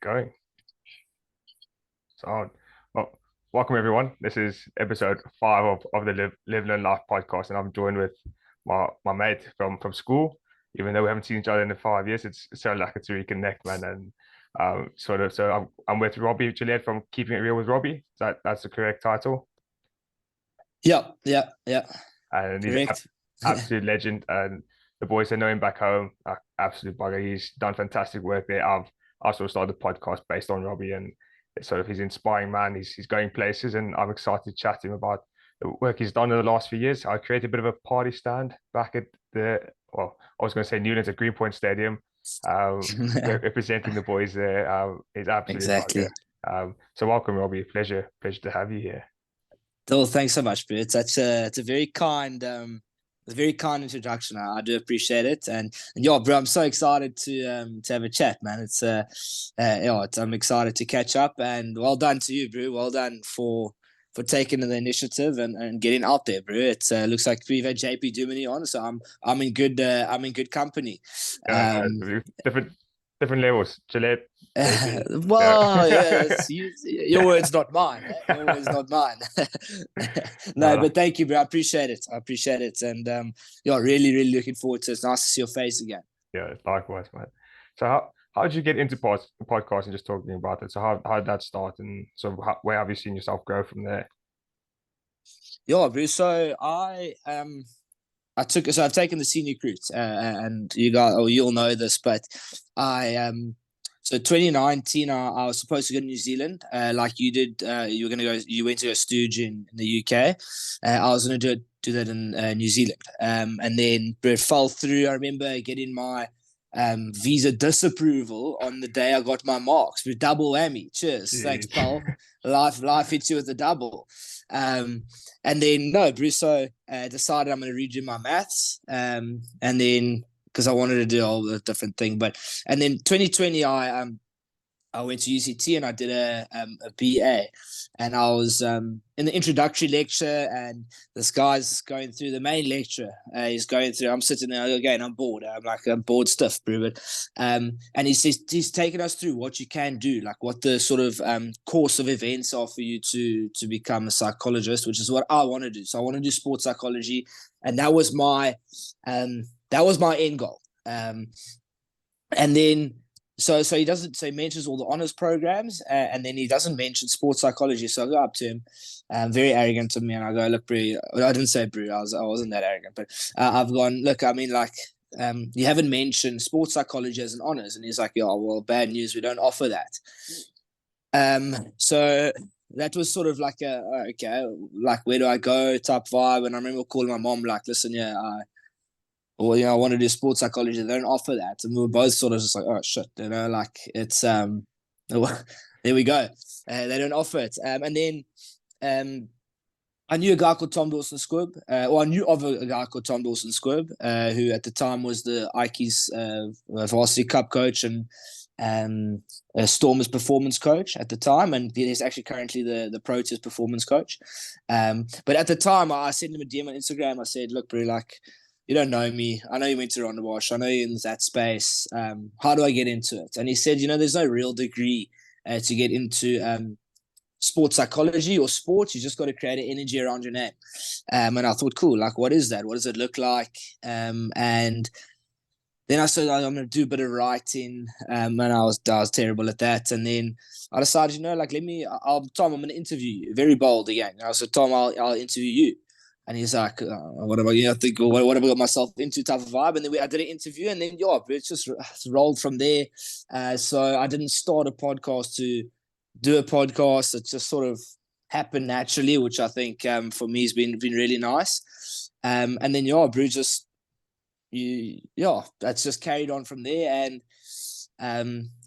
going. So, well, welcome everyone. This is episode 5 of the Live Learn Life podcast, and I'm joined with my mate from school. Even though we haven't seen each other in the 5 years, it's so lucky to reconnect, man. And so I'm with Robbie Gillett from Keeping It Real with Robbie. That's the correct title. Yeah. And he's an Correct. absolute legend. And the boys that know him back home are absolute bugger. He's done fantastic work there. I've sort of started the podcast based on Robbie, and it's sort of he's inspiring man. He's going places, and I'm excited to chat to him about the work he's done in the last few years. I created a bit of a party stand back at I was going to say Newlands at Greenpoint Stadium, representing the boys there. He's absolutely Exactly. bugger. So welcome, Robbie. Pleasure to have you here. Well, thanks so much, bro. It's a very kind introduction. I do appreciate it, and yeah, bro, I'm so excited to have a chat, man. I'm excited to catch up, and well done to you, bro. Well done for taking the initiative and getting out there, bro. It looks like we've had JP Duminy on, so I'm in good company. Um, Different levels. Gillette, JP. well, Yeah. yes, your words, not mine. Your words, not mine. No, No, no. but thank you, bro. I appreciate it. And yeah, really looking forward to it. It's nice to see your face again. Yeah, likewise, man. So how did you get into podcasting? Just talking about it. So how did that start, and so where have you seen yourself grow from there? Yeah, bro. So I've taken the scenic route, and you'll know this, but so 2019, I was supposed to go to New Zealand, like you did. You went to a stooge in the UK. I was going to do that in New Zealand, and then it fell through. I remember getting my visa disapproval on the day I got my marks. With double whammy. Cheers, thanks, Jeez. pal. Life hits you with a double. Um, and then no, Brusso decided I'm going to redo my maths. And then because I wanted to do all the different thing, and then 2020 I went to UCT and I did a BA, and I was in the introductory lecture, and this guy's going through the main lecture. He's going through. I'm sitting there again. I'm bored. I'm bored stiff, bro. And he's taking us through what you can do, like what the sort of course of events are for you to become a psychologist, which is what I want to do. So I want to do sports psychology, and that was my end goal. And then so he mentions all the honors programs, and then he doesn't mention sports psychology. So I go up to him, very arrogant of me, and I go, look, bro. I didn't say bro. I wasn't that arrogant, but I've gone, look. I mean, like, you haven't mentioned sports psychology as an honors, and he's like, yeah, well, bad news. We don't offer that. So that was sort of like okay, like, where do I go type vibe. And I remember calling my mom, like, listen, yeah, I want to do sports psychology. They don't offer that. And we were both sort of just like, oh, shit, like, it's, there we go. They don't offer it. And then I knew a guy called Tom Dawson Squibb, or I knew of a guy called Tom Dawson Squibb, who at the time was the Ike's varsity cup coach and Stormers performance coach at the time, and he's actually currently the Proteas performance coach. But at the time, I sent him a DM on Instagram. I said, look, bro, like, you don't know me. I know you went to Rondebosch. I know you're in that space. How do I get into it? And he said, there's no real degree to get into sports psychology or sports. You just got to create an energy around your name. And I thought, cool, like, what is that? What does it look like? And then I said, I'm going to do a bit of writing. And I was terrible at that. And then I decided, like, Tom, I'm going to interview you. Very bold again. I said, Tom, I'll interview you. And he's like, what about you? I think, what have I got myself into type of vibe? And then I did an interview, and then, it's just rolled from there. So I didn't start a podcast to do a podcast. It just sort of happened naturally, which I think for me has been really nice. And then, bro, that's just carried on from there. And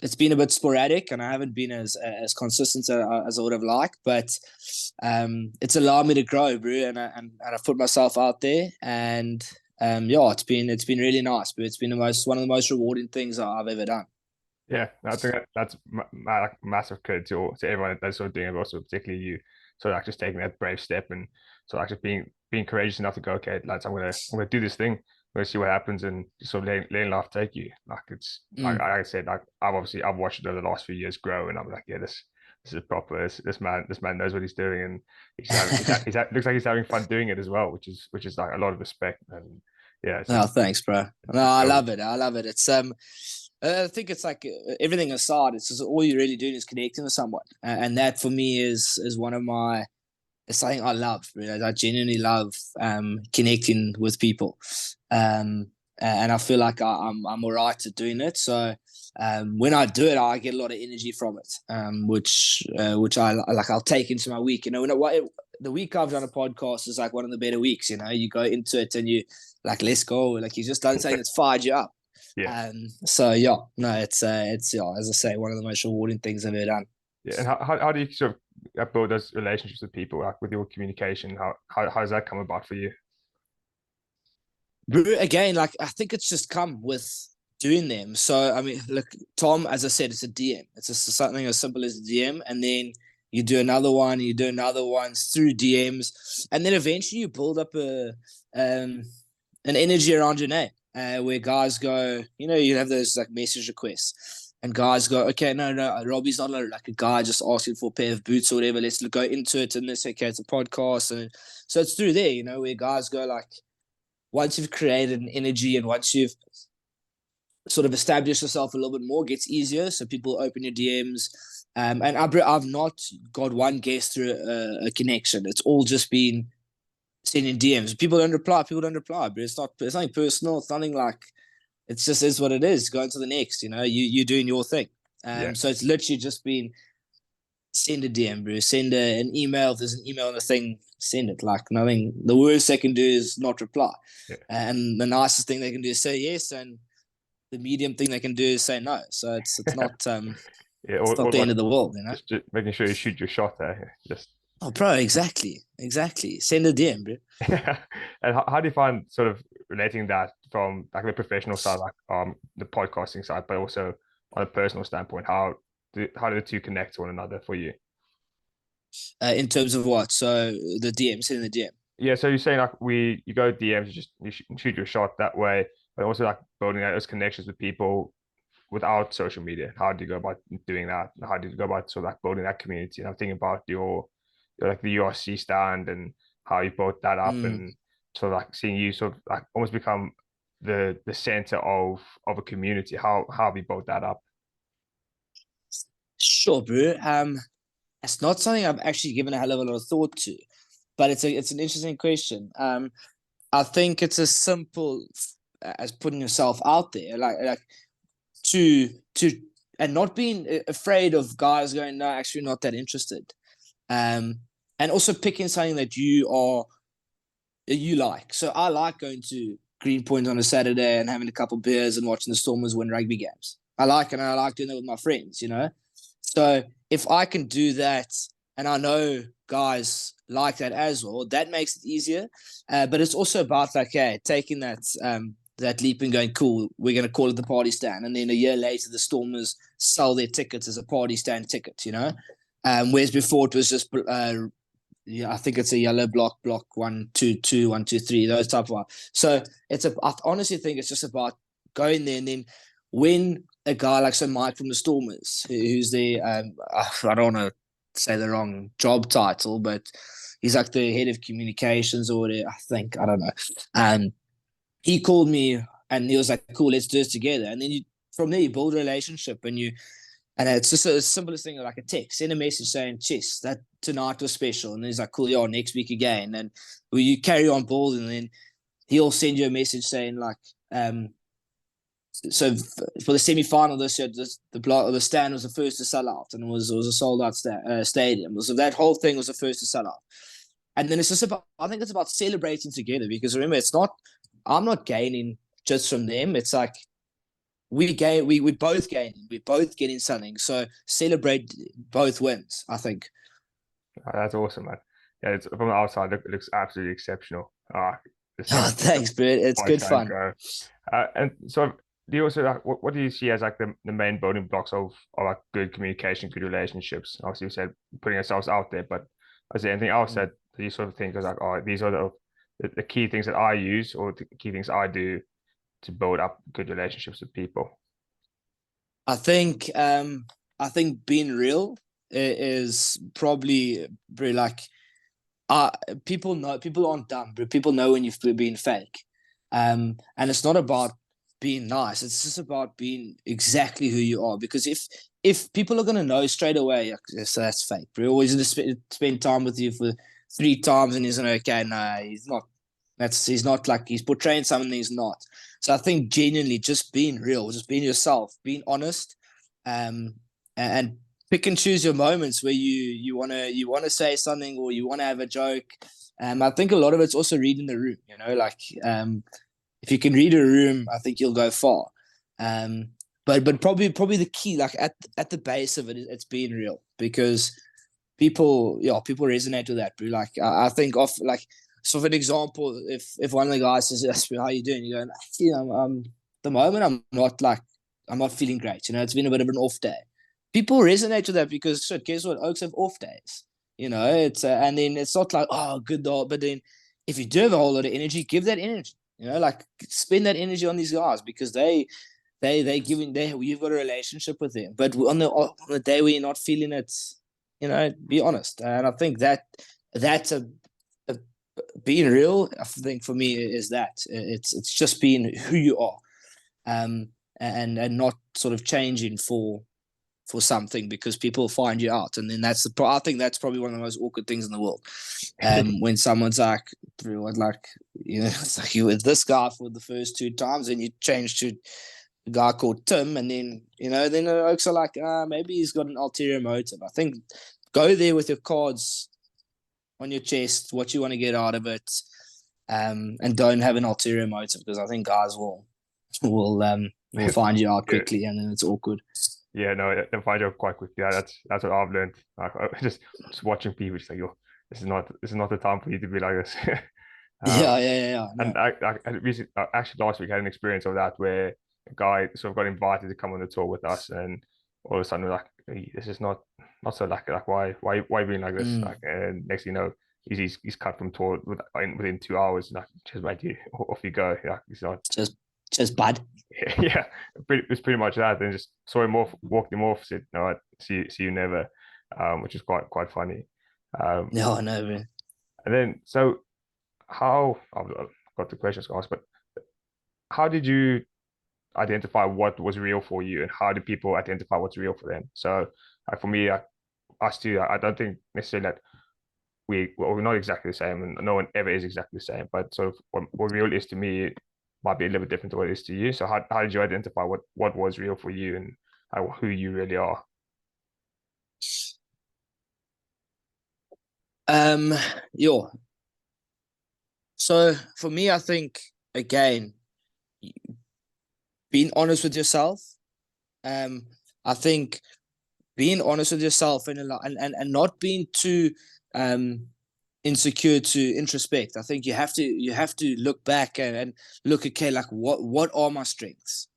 it's been a bit sporadic, and I haven't been as consistent as I would have liked, but it's allowed me to grow, bro, and I've put myself out there, and it's been really nice, but it's been one of the most rewarding things I've ever done. Yeah, I think that's massive credit to everyone that's sort of doing it, but also particularly you. So like just taking that brave step and so like just being courageous enough to go, okay, lads, I'm gonna do this thing. we'll see what happens and just sort of letting life take you. Like it's like Mm. I said, like I've watched it over the last few years grow, and I'm like, yeah, this is proper. This man knows what he's doing, and looks like he's having fun doing it as well, which is like a lot of respect. And yeah, Oh, thanks, bro. No, it's I so love it. I love it. It's I think it's like everything aside, it's just all you're really doing is connecting with someone, and that for me is one of my it's something I love. Really. I genuinely love connecting with people, and I feel like I'm alright at doing it. So when I do it, I get a lot of energy from it, which I like. I'll take into my week. You know, the week I've done a podcast is like one of the better weeks. You know, you go into it and you like, let's go. Like you just done something that's fired you up. yeah. So yeah, no, it's yeah, as I say, one of the most rewarding things I've ever done. Yeah, and how do you sort of build those relationships with people, like with your communication? How does that come about for you? Again, like I think it's just come with doing them. So I mean, look, Tom, as I said, it's a DM. It's just something as simple as a DM, and then you do another one, you do another one through DMs, and then eventually you build up an energy around your name, where guys go, you know, you have those like message requests, and guys go, okay, no, Robbie's not like a guy just asking for a pair of boots or whatever. Let's go into it, and let's say, okay, it's a podcast, and so it's through there, you know, where guys go like once you've created an energy and once you've sort of established yourself a little bit more, it gets easier. So people open your DMs. And I've not got one guest through a connection. It's all just been sending DMs. People don't reply. People don't reply, but it's nothing personal. It's nothing like, it's just is what it is. Go into the next, you know, you're doing your thing. Yeah, So it's literally just been send a DM, bro. Send an email. If there's an email on the thing, send it. Like nothing. The worst they can do is not reply. yeah, And the nicest thing they can do is say yes, and the medium thing they can do is say no. So yeah. it's not Or the end like of the world, you know. just making sure you shoot your shot there. Just Oh, bro, exactly. Send a DM, bro. yeah. And how do you find sort of relating that from like the professional side, like the podcasting side, but also on a personal standpoint? How do the two connect to one another for you? In terms of what? So the DM, sending the DM. Yeah, so you're saying like you go DMs, you shoot your shot that way, but also like building out those connections with people without social media. How do you go about doing that? How do you go about sort of like building that community? And I'm thinking about your like the URC stand and how you built that up, Mm, and sort of like seeing you sort of like almost become the center of a community. How have you built that up? sure, bro. It's not something I've actually given a hell of a lot of thought to, but it's an interesting question. I think it's as simple as putting yourself out there, like to and not being afraid of guys going, no, actually not that interested. And also picking something that you like. So I like going to Greenpoint on a Saturday and having a couple of beers and watching the Stormers win rugby games. I like doing that with my friends, you know. So if I can do that, and I know guys like that as well, that makes it easier. But it's also about like, hey, taking that leap and going, cool, we're going to call it the party stand. And then a year later, the Stormers sell their tickets as a party stand ticket, you know? Whereas before it was just, yeah, I think it's a yellow block 122, 123, those type of one. So I honestly think it's just about going there, and then when a guy like Mike from the Stormers, who's the, I don't want to say the wrong job title, but he's like the head of communications or whatever, I think, I don't know. He called me and he was like, cool, let's do this together. And then from there, you build a relationship, and it's just a simplest thing like a text. Send a message saying, Chess, that tonight was special. And he's like, cool, yeah, next week again. And you carry on board, and then he'll send you a message saying, like, so for the semi-final this year, the stand was the first to sell out, and it was a sold out stadium. So that whole thing was the first to sell out. And then it's just about, I think it's about celebrating together, because remember, I'm not gaining just from them. It's like we both gaining. We're both getting something. So celebrate both wins, I think. That's awesome, man. Yeah, it's from the outside, it looks absolutely exceptional. Just Oh, seeing thanks, Brett. It's bike good stand fun. go. And so do you also like what do you see as like the main building blocks of like good communication, good relationships? Obviously, you said putting yourselves out there, but is there anything else that you sort of think is like, oh, these are the key things that I use or the key things I do to build up good relationships with people? I think being real is probably very like uh people aren't dumb, but people know when you've been fake. And it's not about being nice. It's just about being exactly who you are. Because if people are gonna know straight away, so that's fake. Bro, always gonna spend time with you for 3 times, and he's gonna okay, no, he's not. He's not like he's portraying something he's not. So I think genuinely just being real, just being yourself, being honest, um, and pick and choose your moments where you wanna say something or you wanna have a joke. I think a lot of it's also reading the room. Like if you can read a room, I think you'll go far. But probably the key, like at the base of it, it's being real, because people resonate with that, bro. Like I think of like, so for an example, if one of the guys says, "How you doing?" You go, I'm the moment I'm not feeling great. It's been a bit of an off day. People resonate with that because shit, guess what? Oaks have off days. It's and then it's not like, oh, good dog. But then if you do have a whole lot of energy, give that energy. Like spend that energy on these guys, because you've got a relationship with them. But on the day where you're not feeling it, be honest. And I think that's a being real. I think for me is that it's just being who you are, and not sort of changing for something because people find you out. And then I think that's probably one of the most awkward things in the world. When someone's like, it's like you with this guy for the first 2 times, and you change to a guy called Tim, and then then the folks are like, maybe he's got an ulterior motive. I think go there with your cards on your chest, what you want to get out of it, and don't have an ulterior motive, because I think guys will find you out quickly, and then it's awkward. Yeah, no, they find you out quite quickly. Yeah, that's what I've learned. Like, just watching people, just like, yo, this is not the time for you to be like this. Yeah. No. And actually last week I had an experience of that where a guy sort of got invited to come on the tour with us, and all of a sudden we're like, hey, this is not so like why being like this? Like, and next thing you know, he's cut from tour within 2 hours. Like, just mate, you off you go. Like, it's not just bad. Yeah, it's pretty much that. And just saw him off, walked him off, said, "No, see you never," which is quite funny. No, I know, man. And then, so how I've got the questions to ask, but how did you identify what was real for you, and how do people identify what's real for them? So, like for me, us two, I don't think necessarily that we're not exactly the same, and no one ever is exactly the same. But sort of what real is to me might be a little bit different to what it is to you. So how did you identify what was real for you, and who you really are? Yeah. So for me, I think again, being honest with yourself. I think being honest with yourself and not being too insecure to introspect. I think you have to look back and look, okay, like what are my strengths?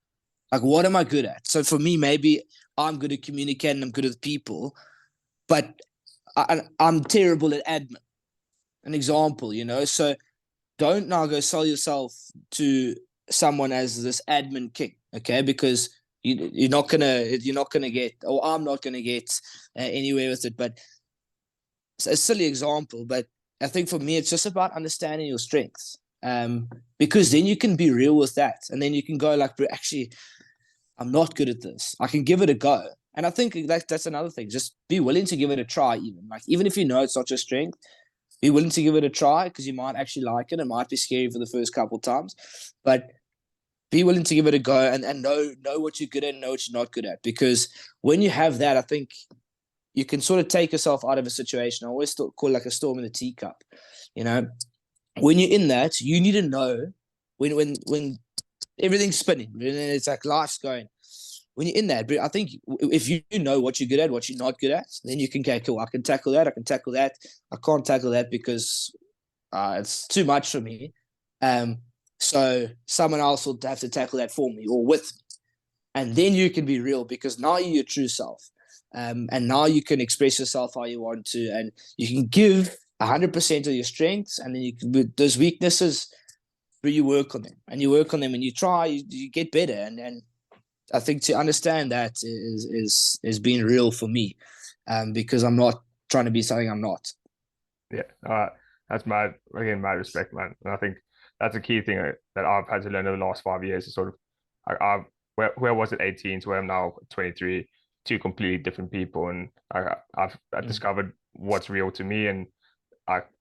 Like, what am I good at? So for me, maybe I'm good at communicating, I'm good with people, but I'm terrible at admin. An example, so don't now go sell yourself to someone as this admin king, okay? Because you're not gonna get, or I'm not gonna get anywhere with it. But it's a silly example, but I think for me, it's just about understanding your strengths, because then you can be real with that, and then you can go like, actually, I'm not good at this. I can give it a go. And I think that's another thing. Just be willing to give it a try, even if you know it's not your strength. Be willing to give it a try, because you might actually like it. It might be scary for the first couple of times, but be willing to give it a go, and know what you're good at and know what you're not good at. Because when you have that, I think you can sort of take yourself out of a situation. I always call it like a storm in the teacup. When you're in that, you need to know when everything's spinning, and it's like life's going. When you're in that, but I think if you know what you're good at, what you're not good at, then you can go, cool, I can tackle that. I can tackle that. I can't tackle that because it's too much for me. So someone else will have to tackle that for me or with me. And then you can be real, because now you're your true self. And now you can express yourself how you want to, and you can give 100% of your strengths, and then with those weaknesses, you work on them, and you work on them, and you try, you get better, and I think to understand that is being real for me, because I'm not trying to be something I'm not. Yeah, that's mad. Again, mad respect, man. And I think that's a key thing that I've had to learn over the last 5 years. Is sort of, I've where was it 18 to where I'm now 23, two completely different people, and I've Mm, discovered what's real to me, and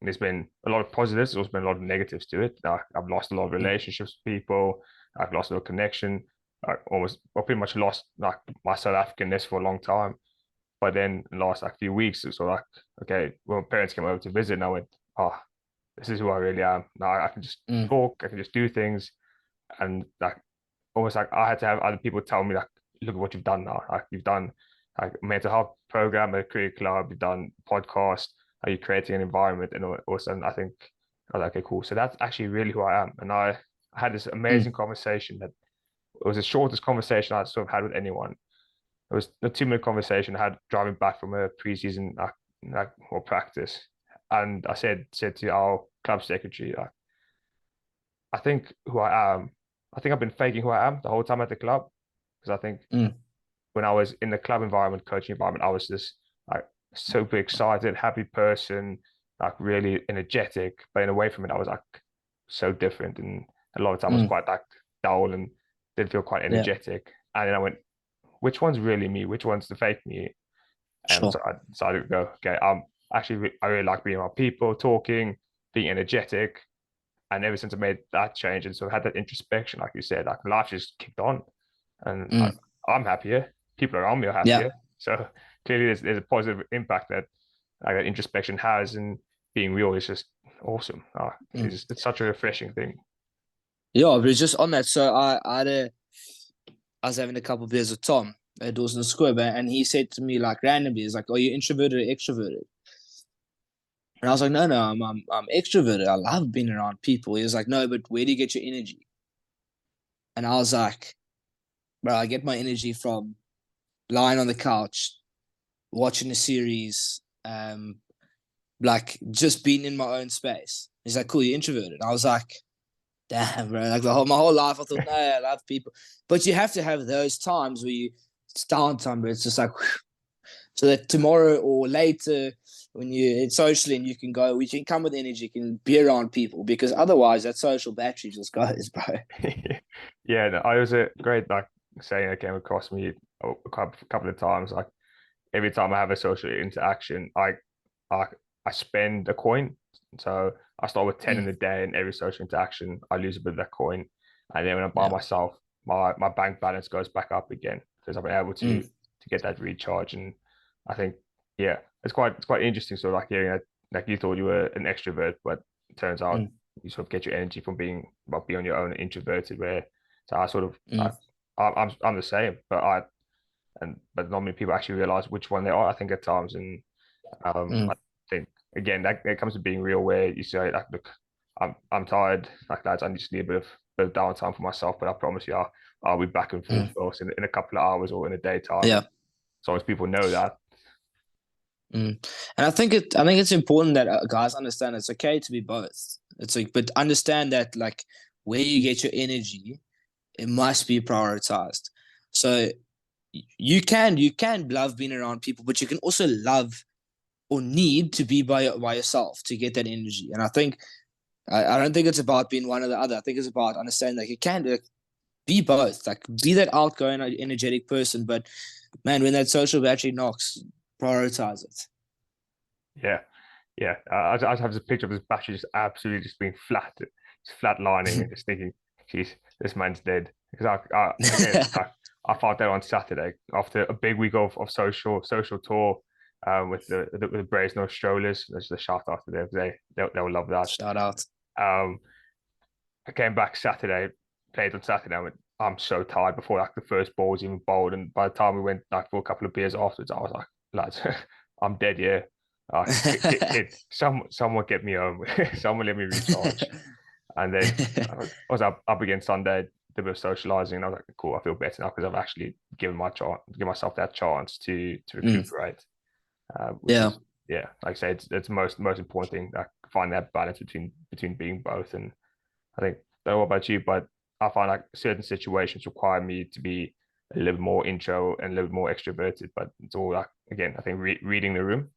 there's been a lot of positives. There's also been a lot of negatives to it. I've lost a lot of mm, relationships with people. I've lost a lot of connection. Pretty much lost like my South Africanness for a long time. But then in the last like few weeks, it's sort of like, okay, when my parents came over to visit, and I went, oh, this is who I really am. Now I can just mm, talk, I can just do things, and like almost like I had to have other people tell me like, look at what you've done now. Like you've done like a mental health program, a career club, you've done podcast, are you creating an environment, and all of a sudden I think, oh, okay, cool. So that's actually really who I am. And I had this mm, amazing conversation that it was the shortest conversation I sort of had with anyone. It was a 2 minute conversation I had driving back from a preseason or practice, and I said to our club secretary, I think who I am, I think I've been faking who I am the whole time at the club, because I think mm, when I was in the club environment, coaching environment, I was this like super excited, happy person, like really energetic, but in away from it, I was like so different, and a lot of time I was mm. quite like dull and didn't feel quite Yeah, energetic. And then I went, which one's really me? Which one's the fake me? sure. So I decided to go, okay, I really like being around people, talking, being energetic. And ever since I made that change and sort of had that introspection, like you said, like life just kicked on, and Mm, I'm happier. People around me are yeah. happier. So clearly, there's a positive impact that like that introspection has, and being real is just awesome. Mm. It's such a refreshing thing. Yeah, but it's just on that. So I was having a couple of beers with Tom at Dawson Square, and he said to me like randomly, he's like, "Are you introverted or extroverted?" And I was like, "No, I'm extroverted. I love being around people." He was like, "No, but where do you get your energy?" And I was like, "Bro, I get my energy from lying on the couch, watching a series, like just being in my own space." He's like, "Cool, you're introverted." I was like, damn, bro. Like my whole life, I thought, no, I love people. But you have to have those times where it's downtime, but it's just like, whew, so that tomorrow or later, when it's socially and you can come with energy, you can be around people, because otherwise that social battery just goes, bro. Yeah, no, I was a great like saying that came across me a couple of times. Like every time I have a social interaction, I I spend a coin. So I start with 10 Mm, in a day, and every social interaction, I lose a bit of that coin. And then when I'm by yeah. myself, my bank balance goes back up again because I've been able Mm, to get that recharge. And I think, yeah, it's quite interesting. So like hearing that, like you thought you were an extrovert, but it turns out mm, you sort of get your energy from being on your own introverted. Where so I sort of mm, I'm the same, but not many people actually realize which one they are. I think at times, and I mm, think again that comes to being real, where you say like, look, I'm tired, like lads, I just need a bit of downtime for myself, but I promise you, I'll be back in full mm, force in a couple of hours or in the daytime, and yeah. as long as people know that, Mm. And I think it's important that guys understand it's okay to be both. It's like, but understand that like where you get your energy, it must be prioritized. So you can love being around people, but you can also love or need to be by yourself to get that energy. And I think I don't think it's about being one or the other. I think it's about understanding that you can be both. Like be that outgoing, energetic person, but man, when that social battery knocks, prioritize it. yeah, yeah. I just have this picture of this battery just absolutely just being just flat lining, and just thinking, geez, this man's dead. Because again, I found that on Saturday after a big week of social tour, with the Braves no strollers. There's a shout out to them. They'll love that. Shout out. Um, I came back Saturday, played on Saturday. I'm so tired before like the first ball was even bowled, and by the time we went like for a couple of beers afterwards, I was like, lads, I'm dead here. Someone get me home. Someone let me recharge. And then I was up again Sunday, did a bit of socializing, and I was like, cool, I feel better now because I've actually given myself that chance to Mm, recuperate, which yeah. is yeah, like I say, it's most important thing. Like find that balance between being both. And I think, I don't know about you, but I find like certain situations require me to be a little more intro and a little more extroverted. But it's all like, again, I think reading the room.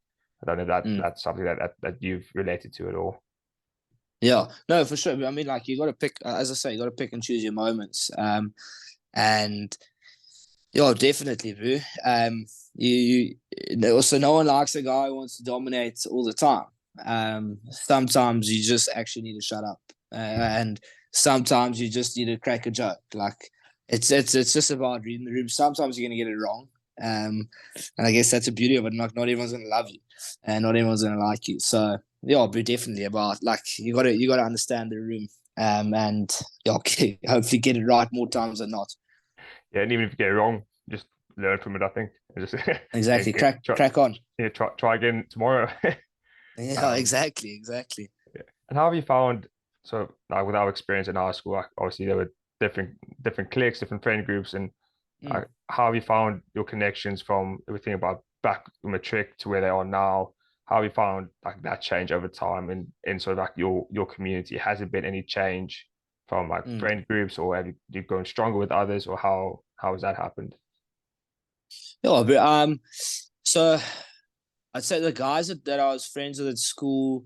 I don't know if Mm. that's something that you've related to at all. Yeah, no, for sure. I mean, like you got to pick, as I say, you got to pick and choose your moments. And yeah, definitely, bro. Also no one likes a guy who wants to dominate all the time. Sometimes you just actually need to shut up, and sometimes you just need to crack a joke. Like it's just about reading the room. Sometimes you're gonna get it wrong, and I guess that's the beauty of it. Not everyone's gonna love you, and not everyone's gonna like you. So yeah, but definitely about like you gotta understand the room, and yeah, hopefully get it right more times than not. Yeah, and even if you get it wrong, just learn from it. I think and just Exactly. Crack on. try again tomorrow. Yeah, um, exactly. yeah. And how have you found, so like with our experience in our school, like, obviously there were different cliques, different friend groups, and Mm, how have you found your connections from everything about back matric to where they are now? How have you found like that change over time in sort of like your community? Has it been any change from like mm. friend groups, or have you grown stronger with others, or how has that happened? Yeah, but so I'd say the guys that I was friends with at school,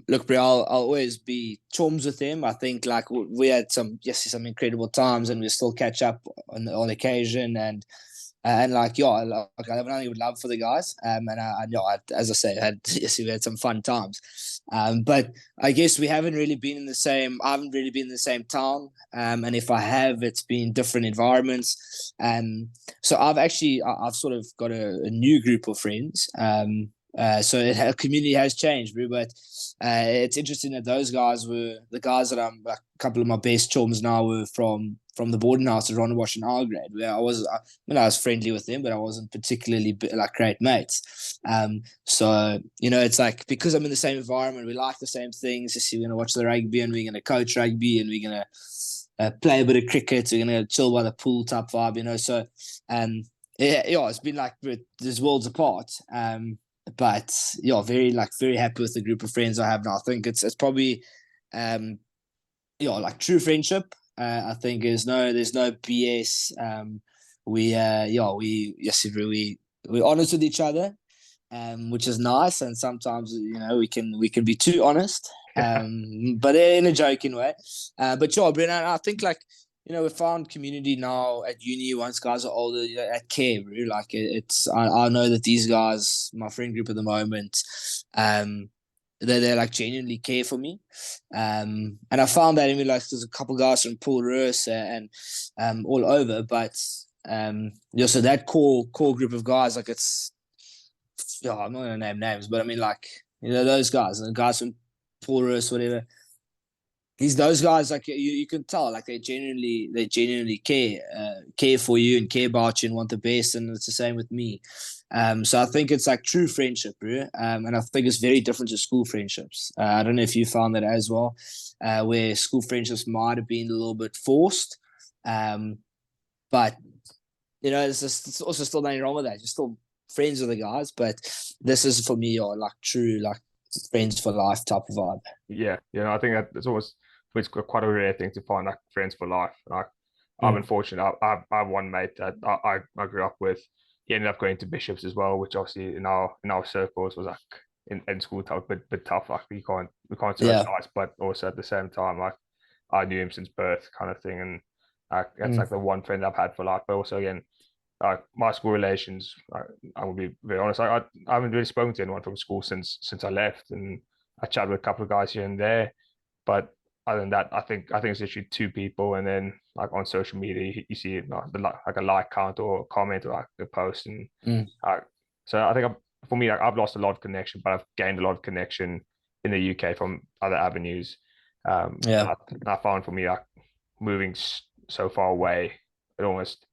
look, bro, I'll always be chums with them. I think like we had some incredible times, and we still catch up on occasion, and like yeah, like I have nothing but love for the guys. And yeah, as I say, yes, we had some fun times. But I guess we haven't really been in the same. I haven't really been in the same town. And if I have, it's been different environments. So I've sort of got a new group of friends. So our community has changed, bro, but it's interesting that those guys were the guys that I'm like, a couple of my best chums now were from the boarding house at Rondebosch and Belgrade, where I was friendly with them, but I wasn't particularly like great mates. So it's like because I'm in the same environment, we like the same things. We're gonna watch the rugby, and we're gonna coach rugby, and we're gonna play a bit of cricket. We're gonna chill by the pool type vibe. So, yeah, it's been like there's worlds apart. But yeah, very happy with the group of friends I have now. I think it's probably like true friendship. I think there's no BS. We're honest with each other, which is nice. And sometimes we can be too honest, but in a joking way. But yeah, Brennan, I think like we found community now at uni. Once guys are older, at care, bro. Like I know that these guys, my friend group at the moment, um, they like genuinely care for me. And I found that even like there's a couple guys from Paul Roos and all over, but so that core group of guys, like it's yeah, I'm not gonna name names, but I mean like those guys, the guys from Paul Roos, whatever. Those guys like you can tell like they genuinely care for you and care about you and want the best, and it's the same with me. So I think it's like true friendship, bro. And I think it's very different to school friendships. I don't know if you found that as well, where school friendships might have been a little bit forced, but it's also still nothing wrong with that. You're still friends with the guys, but this is for me or like true like friends for life type of vibe. Yeah, I think that's always it's quite a rare thing to find like friends for life. Like I'm Mm. unfortunate. I have one mate that I grew up with. He ended up going to Bishops as well, which obviously in our circles was like in school tough, but tough. Like we can't Yeah. socialize, but also at the same time, like I knew him since birth, kind of thing, and that's Mm. like the one friend I've had for life. But also again, my school relations, I will be very honest. I haven't really spoken to anyone from school since I left, and I chatted with a couple of guys here and there. But other than that, I think it's literally two people, and then like on social media, you see like a like count or a comment or like a post, and Mm. uh, so I think for me, like, I've lost a lot of connection, but I've gained a lot of connection in the UK from other avenues. And Yeah. I found for me like moving so far away, it almost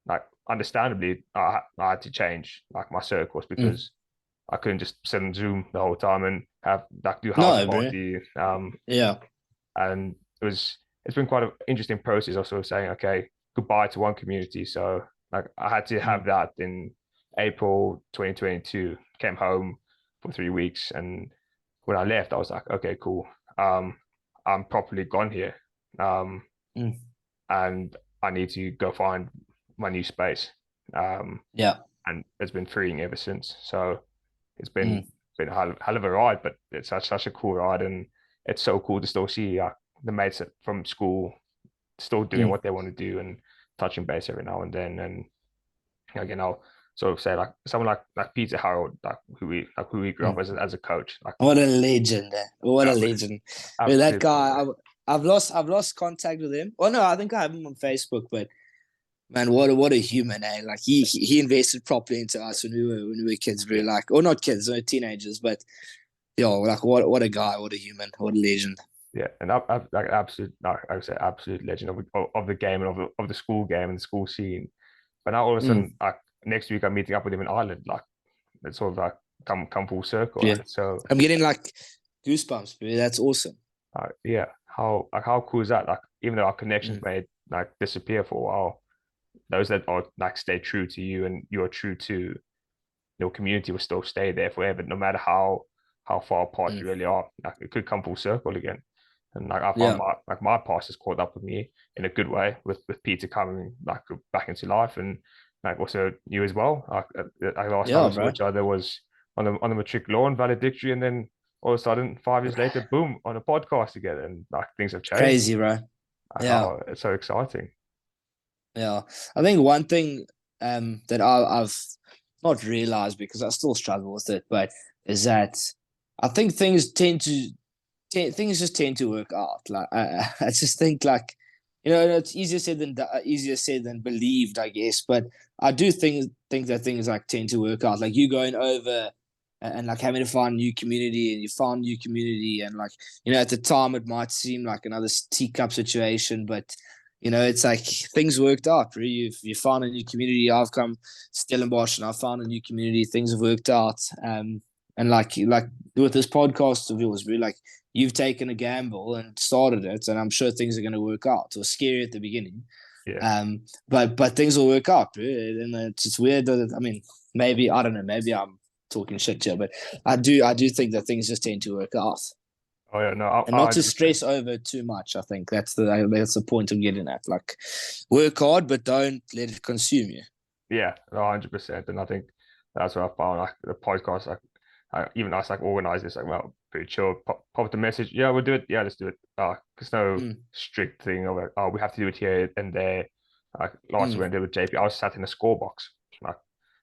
like understandably I had to change like my circles Mm. because I couldn't just sit on Zoom the whole time and have like do house No, bro. party. Yeah. And it's been quite an interesting process of sort of saying, okay, goodbye to one community. So like I had to Mm. have that in April 2022, came home, for 3 weeks. And when I left, I was like, okay, cool. I'm properly gone here. Um, Mm. and I need to go find my new space. Yeah. And it's been freeing ever since. So it's been Mm. been a hell of a ride, but it's such a cool ride, and it's so cool to still see the mates from school still doing Mm. what they want to do and touching base every now and then. And again, I'll sort of say like someone like Peter Harold, who we grew up Mm. as a coach, like What a legend! What a ab- legend! Man, that absolute guy, baller. I've lost contact with him. Oh no, I think I have him on Facebook. But man, what a human, eh? Like he invested properly into us when we were kids, bro. Yeah, Like, or not kids, or teenagers. But yo, like what a guy, what a human, what a legend. yeah, and like absolute, like I would say, absolute legend of the game and of the school game and the school scene. But now all of a Mm. sudden, like next week, I'm meeting up with him in Ireland. Like it's sort of like come full circle. Yeah, So I'm getting like goosebumps, bro. That's awesome. yeah, how cool is that? Like even though our connections Mm. may like disappear for a while, those that are like stay true to you and you're true to your community will still stay there forever, no matter how far apart Mm. you really are. Like it could come full circle again. And like I found Yeah, my past has caught up with me in a good way with Peter coming like back into life and like also you as well. Like last time yeah, we saw bro. each other was on the matric lawn valedictory, and then all of a sudden 5 years later, boom, on a podcast together, and like things have changed. Crazy, bro. Like, Yeah. oh, it's so exciting. Yeah, I think one thing that I've not realized because I still struggle with it, but is that I think things just tend to work out. Like I just think like it's easier said than believed, I guess. But I do think that things like tend to work out. Like you going over and like having to find a new community, and you found new community, and like at the time it might seem like another teacup situation, but it's like things worked out. Really, you found a new community. I've come Stellenbosch, and I found a new community. Things have worked out. And like with this podcast of yours, really, like you've taken a gamble and started it, and I'm sure things are going to work out. It was scary at the beginning, Yeah. but things will work out. Really. And it's weird that I mean, maybe I don't know. Maybe I'm talking shit here, but I do think that things just tend to work out Oh yeah, no, and I not to 100%. stress over too much. I think that's the point I'm getting at. Like, work hard, but don't let it consume you. Yeah, 100%. And I think that's what I found. Like the podcast, like even us, like organize this, like well, pretty chill. Pop the message. Yeah, we'll do it. Yeah, let's do it. There's no Mm, strict thing of like, oh, we have to do it here and there. Like last mm, week when I did with JP, I was sat in a score box, like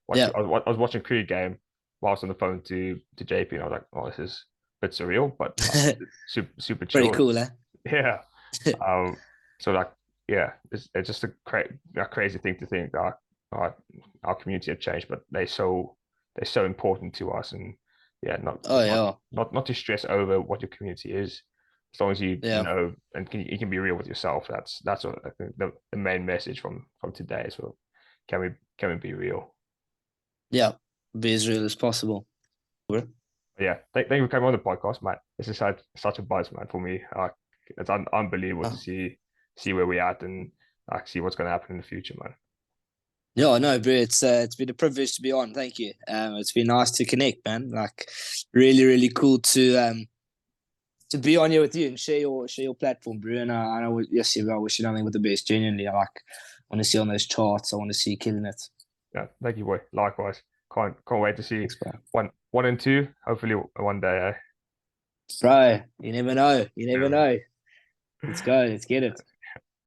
watching. yeah, I was watching a cricket game whilst on the phone to JP, and I was like, oh, this is a bit surreal, but like, super pretty chill. cool, eh? Yeah. Um, so like, yeah, it's just a crazy thing to think that our, our community have changed, but they're so important to us, and yeah, Oh yeah, not to stress over what your community is, as long as you yeah, know and you can be real with yourself. That's what I think the main message from today. So can we be real? yeah. Be as real as possible. But yeah, thank you for coming on the podcast, Matt. This is such a buzz, man, for me. It's unbelievable to Oh, see where we're at and like see what's going to happen in the future, man. yeah, no, bro. It's been a privilege to be on. Thank you. It's been nice to connect, man. Like, really, really cool to be on here with you and share your platform, bro. And yes, I wish you nothing but the best. Genuinely, I want to see on those charts. I want to see you killing it. Yeah, thank you, boy. Likewise. Can't wait to see Thanks, bro. one and two. Hopefully one day. Bro, you never know. You never Yeah. know. Let's go. Let's get it.